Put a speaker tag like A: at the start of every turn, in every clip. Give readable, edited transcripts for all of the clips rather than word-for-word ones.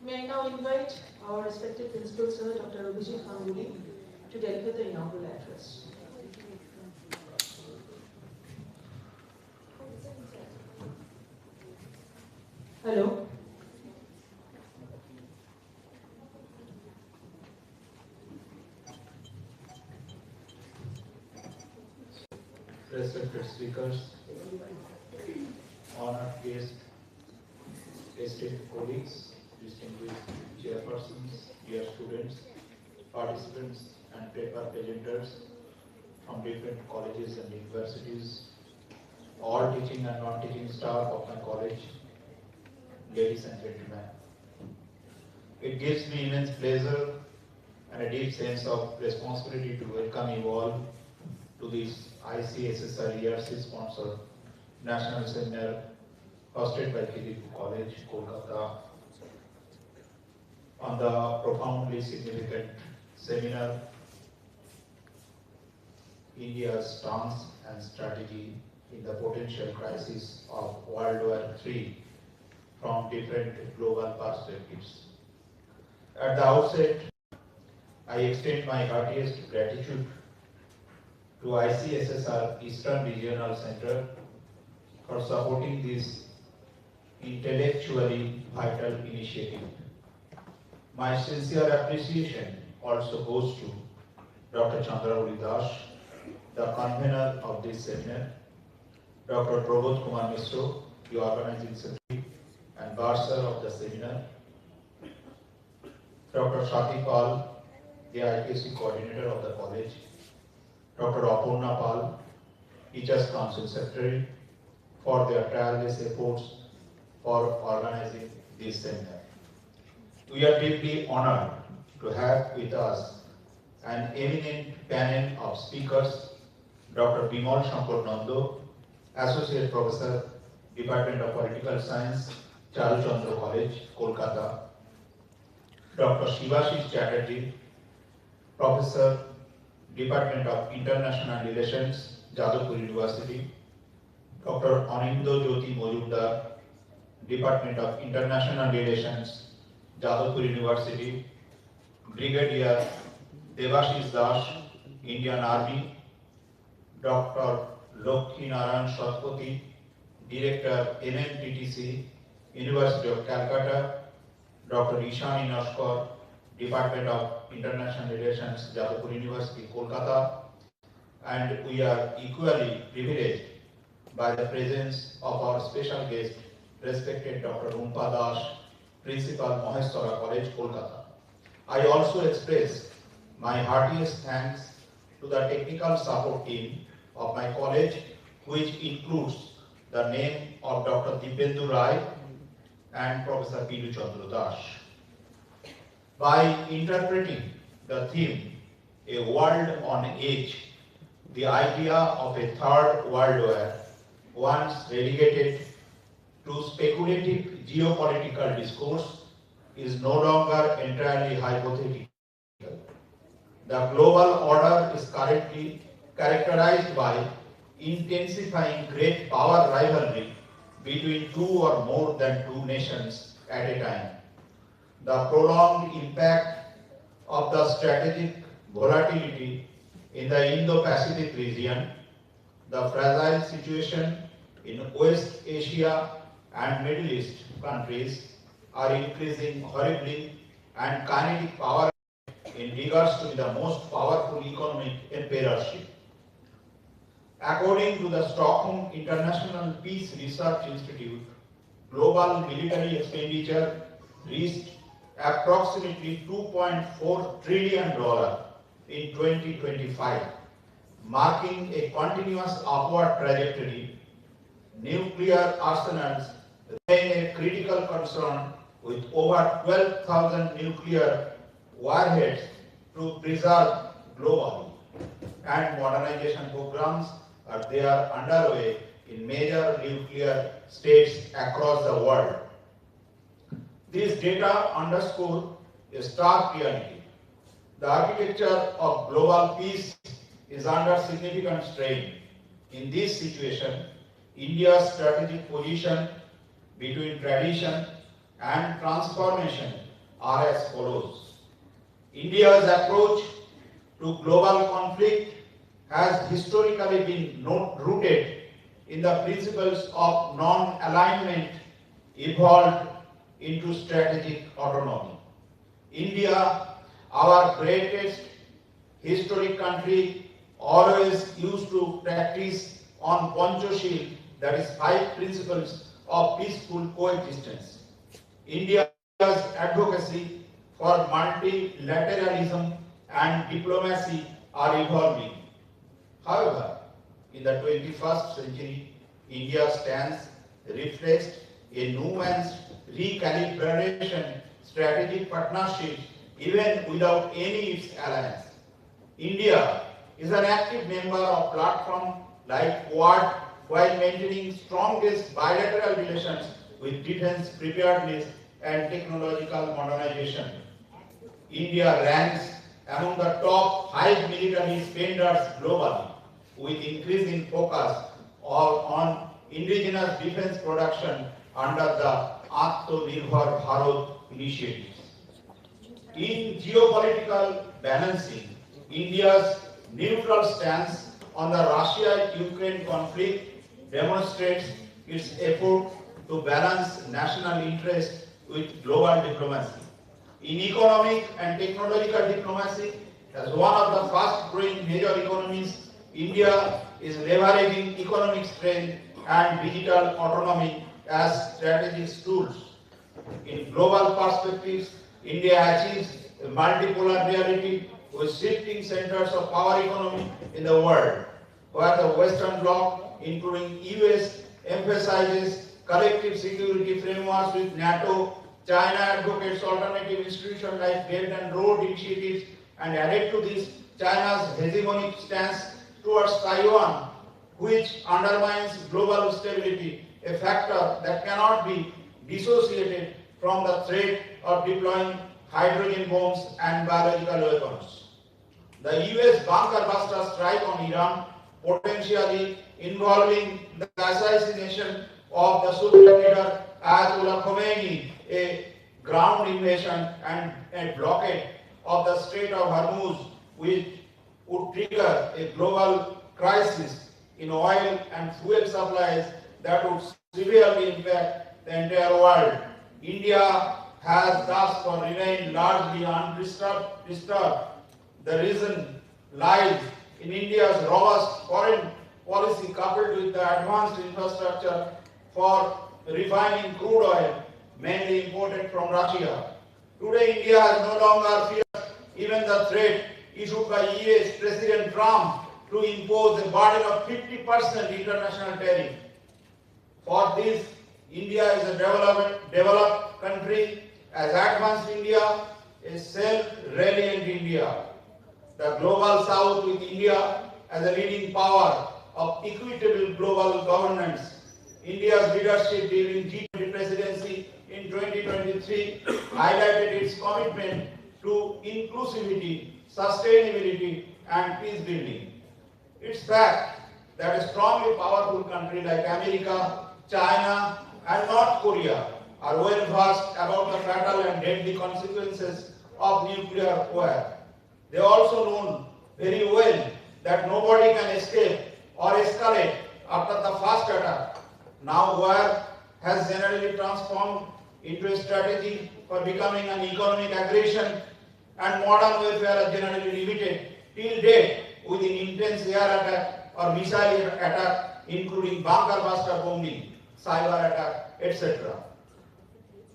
A: May I now invite our respected Principal Sir, Dr. Abhijit Ganguly, to deliver the inaugural address. Hello.
B: Respected speakers, honored guests, esteemed colleagues, distinguished chairpersons, dear students, participants and paper presenters from different colleges and universities, all teaching and non-teaching staff of my college, ladies and gentlemen. It gives me immense pleasure and a deep sense of responsibility to welcome you all to this ICSSR ERC sponsored national seminar hosted by Kidderpore College, Kolkata, on the profoundly significant seminar India's stance and strategy in the potential crisis of World War III from different global perspectives. At the outset, I extend my heartiest gratitude to ICSSR Eastern Regional Center for supporting this intellectually vital initiative. My sincere appreciation also goes to Dr. Chandrauli Das, the convener of this seminar, Dr. Prabodh Kumar Misro, the organizing secretary and bursar of the seminar, Dr. Shati Pal, the IKC coordinator of the college, Dr. Aparna Pal, Teachers Council Secretary, for their tireless efforts for organizing this seminar. We are deeply honored to have with us an eminent panel of speakers, Dr. Bimal Shankar Nando, Associate Professor, Department of Political Science, Charu Chandra College, Kolkata, Dr. Shivashish Chatterjee, Professor, Department of International Relations, Jadavpur University, Dr. Anindo Jyoti Mojumdar, Department of International Relations, Jadavpur University, Brigadier Devashish Das, Indian Army, Dr. Lokhi Narayan Shatpati, Director MMTTC, University of Calcutta, Dr. Ishani Nashkar, Department of International Relations, Jadavpur University, Kolkata, and we are equally privileged by the presence of our special guest, respected Dr. Rumpa Das, Principal Maheshwara College, Kolkata. I also express my heartiest thanks to the technical support team of my college, which includes the name of Dr. Dipendu Rai and Professor Pidu Chandra Das. By interpreting the theme, A World on Edge, the idea of a third world war, once relegated to speculative geopolitical discourse, is no longer entirely hypothetical. The global order is currently characterized by intensifying great power rivalry between two or more than two nations at a time. The prolonged impact of the strategic volatility in the Indo-Pacific region, the fragile situation in West Asia and Middle East countries are increasing horribly, and kinetic power in regards to the most powerful economic emperorship. According to the Stockholm International Peace Research Institute, global military expenditure reached approximately $2.4 trillion in 2025, marking a continuous upward trajectory. Nuclear arsenals remain a critical concern, with over 12,000 nuclear warheads to preserve globally, and modernization programs are underway in major nuclear states across the world. These data underscore a stark reality. The architecture of global peace is under significant strain. In this situation, India's strategic position between tradition and transformation are as follows. India's approach to global conflict has historically been rooted in the principles of non-alignment evolved into strategic autonomy. India, our greatest historic country, always used to practice on Panchashil, that is 5 principles of peaceful coexistence. India's advocacy for multilateralism and diplomacy are evolving. However, in the 21st century, India's stance reflects a nuanced recalibration strategic partnerships even without any its alliance. India is an active member of platforms like Quad while maintaining strongest bilateral relations with defense preparedness and technological modernization. India ranks among the top 5 military spenders globally, with increasing focus on indigenous defense production under the Atmanirbhar Bharat initiatives. In geopolitical balancing, India's neutral stance on the Russia-Ukraine conflict demonstrates its effort to balance national interest with global diplomacy. In economic and technological diplomacy, as one of the fast-growing major economies, India is leveraging economic strength and digital autonomy as strategic tools. In global perspectives, India achieves a multipolar reality with shifting centers of power economy in the world, where the Western Bloc, including US, emphasizes collective security frameworks with NATO. China advocates alternative institutions like Belt and Road initiatives, and added to this, China's hegemonic stance towards Taiwan, which undermines global stability, a factor that cannot be dissociated from the threat of deploying hydrogen bombs and biological weapons. The US bunker buster strike on Iran, potentially involving the assassination of the Soviet leader Ayatollah Khomeini, a ground invasion and a blockade of the Strait of Hormuz, which would trigger a global crisis in oil and fuel supplies that would severely impact the entire world. India has thus far remained largely undisturbed. The reason lies in India's robust foreign policy coupled with the advanced infrastructure for refining crude oil, mainly imported from Russia. Today, India has no longer fears even the threat issued by US President Trump to impose a burden of 50% international tariff. For this, India is a developed country, as advanced India, a self-reliant India. The global South with India as a leading power of equitable global governance. India's leadership during G20 presidency in 2023 highlighted its commitment to inclusivity, sustainability, and peace building. It's fact that a strongly powerful country like America, China, and North Korea are well versed about the fatal and deadly consequences of nuclear war. They also know very well that nobody can escape or escalate after the first attack. Now war has generally transformed into a strategy for becoming an economic aggression, and modern warfare is generally limited till date with an intense air attack or missile attack, including bunker buster bombing, cyber attack, etc.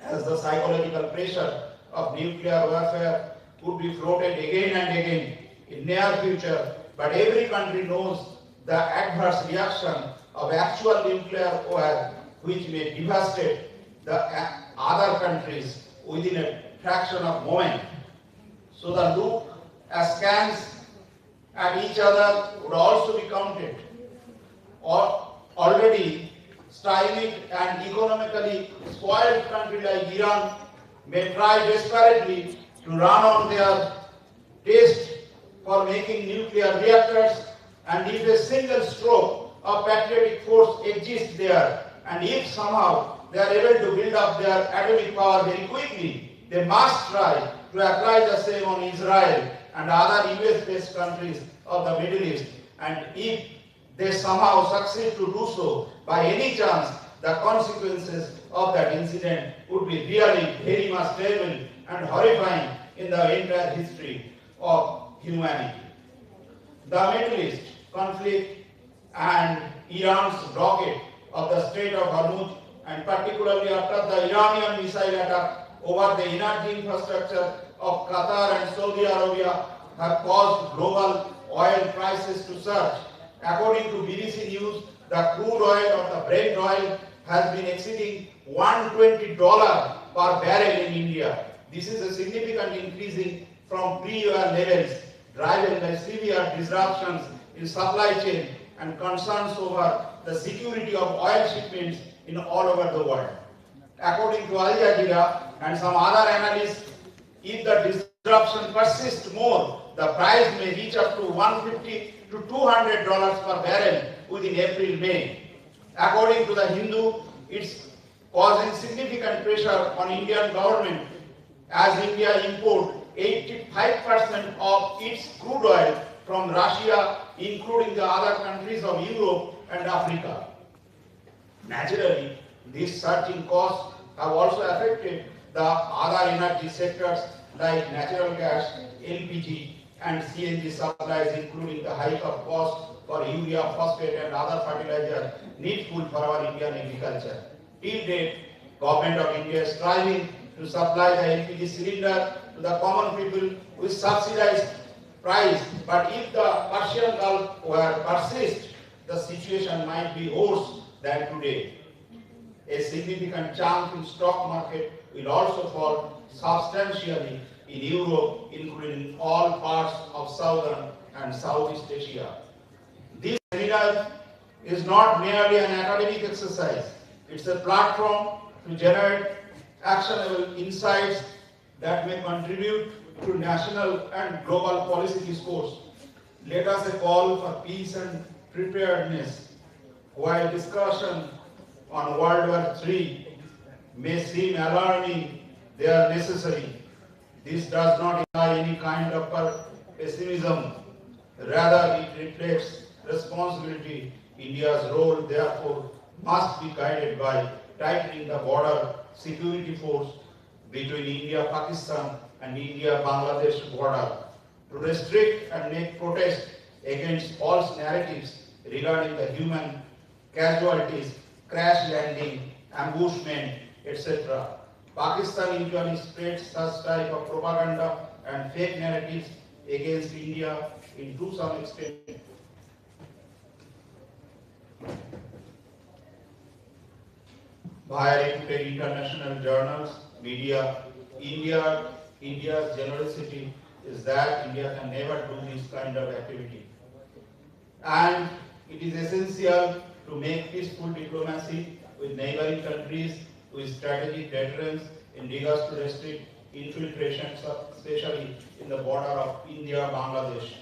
B: As the psychological pressure of nuclear warfare could be floated again and again in near future, but every country knows the adverse reaction of actual nuclear war, which may devastate the other countries within a fraction of a moment. So the look askance at each other would also be counted. Already stymied and economically spoiled country like Iran may try desperately to run on their taste for making nuclear reactors, and if a single stroke of patriotic force exists there, and if somehow they are able to build up their atomic power very quickly, they must try to apply the same on Israel and other US-based countries of the Middle East. And if they somehow succeed to do so, by any chance, the consequences of that incident would be really very much terrible and horrifying in the entire history of humanity. The Middle East conflict and Iran's blockade of the Strait of Hormuz, and particularly after the Iranian missile attack over the energy infrastructure of Qatar and Saudi Arabia, have caused global oil prices to surge. According to BBC News, the crude oil or the Brent oil has been exceeding $120 per barrel in India. This is a significant increase from pre-war levels, driven by severe disruptions in supply chain and concerns over the security of oil shipments in all over the world. According to Al Jazeera and some other analysts, if the disruption persists more, the price may reach up to $150 to $200 per barrel within April-May. According to the Hindu, it's causing significant pressure on Indian government as India imports 85% of its crude oil from Russia, including the other countries of Europe and Africa. Naturally, these surging costs have also affected the other energy sectors like natural gas, LPG, and CNG supplies, including the hike of cost for urea, phosphate, and other fertilizers needful for our Indian agriculture. Till date, Government of India is striving to supply the LPG cylinder to the common people with subsidized price. But if the Persian Gulf War persists, the situation might be worse than today. A significant chunk in stock market will also fall substantially in Europe, including all parts of Southern and Southeast Asia. This seminar is not merely an academic exercise. It's a platform to generate actionable insights that may contribute to national and global policy discourse. Let us a call for peace and preparedness. While discussion on World War III may seem alarming, they are necessary. This does not imply any kind of pessimism. Rather, it reflects responsibility. India's role, therefore, must be guided by tightening the border security force between India-Pakistan and India-Bangladesh border, to restrict and make protest against false narratives regarding the human casualties, crash landing, ambushment, etc. Pakistan usually spreads such type of propaganda and fake narratives against India to some extent. Via reputed international journals, media, India's generosity is that India can never do this kind of activity. And it is essential to make peaceful diplomacy with neighboring countries with strategic deterrence endeavors to restrict infiltration, especially in the border of India, Bangladesh,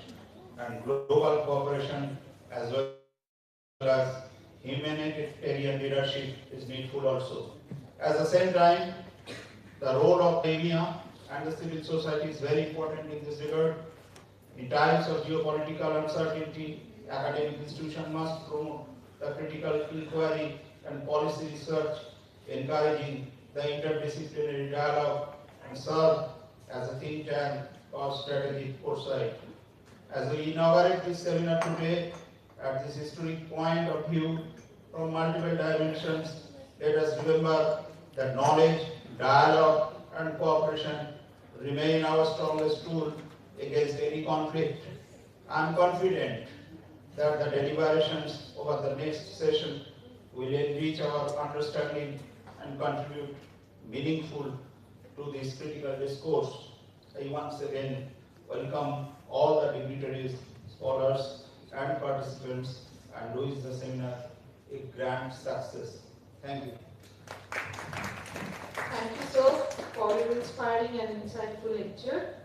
B: and global cooperation as well as humanitarian leadership is needful also. At the same time, the role of academia and the civil society is very important in this regard. In times of geopolitical uncertainty, academic institutions must promote the critical inquiry and policy research, encouraging the interdisciplinary dialogue and serve as a think tank for strategic foresight. As we inaugurate this seminar today, at this historic point of view from multiple dimensions, let us remember that knowledge, dialogue, and cooperation remain our strongest tool against any conflict. I am confident that the deliberations over the next session will enrich our understanding and contribute meaningful to this critical discourse. I once again welcome all the dignitaries, scholars, and participants, and wish the seminar a grand success. Thank you.
A: Thank you, sir, for your inspiring and insightful lecture.